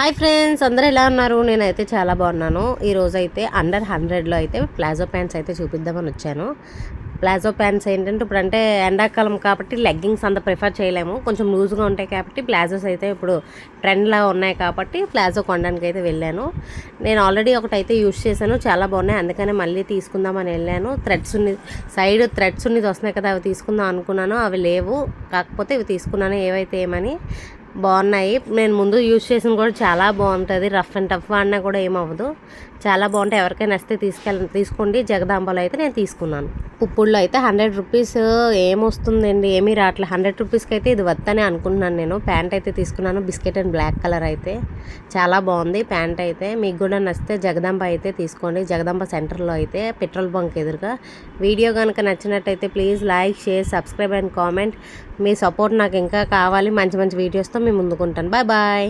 Hi friends, అందరూ ఎలా ఉన్నారు? నేనైతే చాలా బాగున్నాను. ఈరోజైతే అండర్ 100లో అయితే ప్లాజో ప్యాంట్స్ అయితే చూపిద్దామని వచ్చాను. ప్లాజో ప్యాంట్స్ ఏంటంటే ఇప్పుడంటే ఎండాకాలం కాబట్టి లెగ్గింగ్స్ అంత ప్రిఫర్ చేయలేము, కొంచెం లూజ్గా ఉంటాయి కాబట్టి ప్లాజోస్ అయితే ఇప్పుడు ట్రెండ్లా ఉన్నాయి కాబట్టి ప్లాజో కొనడానికి అయితే వెళ్ళాను. నేను ఆల్రెడీ ఒకటైతే యూజ్ చేశాను, చాలా బాగున్నాయి, అందుకనే మళ్ళీ తీసుకుందామని వెళ్ళాను. సైడ్ థ్రెడ్స్ ఉన్నది వస్తున్నాయి కదా, అవి తీసుకుందాం అనుకున్నాను, అవి లేవు. కాకపోతే ఇవి తీసుకున్నాను, ఏవైతే ఏమని. బాగున్నాయి. నేను ముందు యూజ్ చేసిన కూడా చాలా బాగుంటుంది, రఫ్ అండ్ టఫ్ అన్నా కూడా ఏమవ్వదు, చాలా బాగుంటాయి. ఎవరికైనా వస్తే తీసుకోండి. జగదాంబలో అయితే నేను తీసుకున్నాను. పుప్పుల్లో అయితే 100 రూపీస్ ఏమొస్తుందండి, ఏమీ రావట్లేదు. 100 రూపీస్కి అయితే ఇది వద్దనే అనుకుంటున్నాను. నేను ప్యాంట్ అయితే తీసుకున్నాను, బిస్కెట్ అండ్ బ్లాక్ కలర్ అయితే చాలా బాగుంది ప్యాంట్ అయితే. మీకు కూడా నచ్చితే జగదాంబ అయితే తీసుకోండి. జగదాంబ సెంటర్లో అయితే పెట్రోల్ బంక్ ఎదురుగా. వీడియో కనుక నచ్చినట్టయితే please like, share, subscribe and comment. Me support నాకు ఇంకా కావాలి. మంచి మంచి వీడియోస్తో మీ ముందుకుంటాను. Bye bye.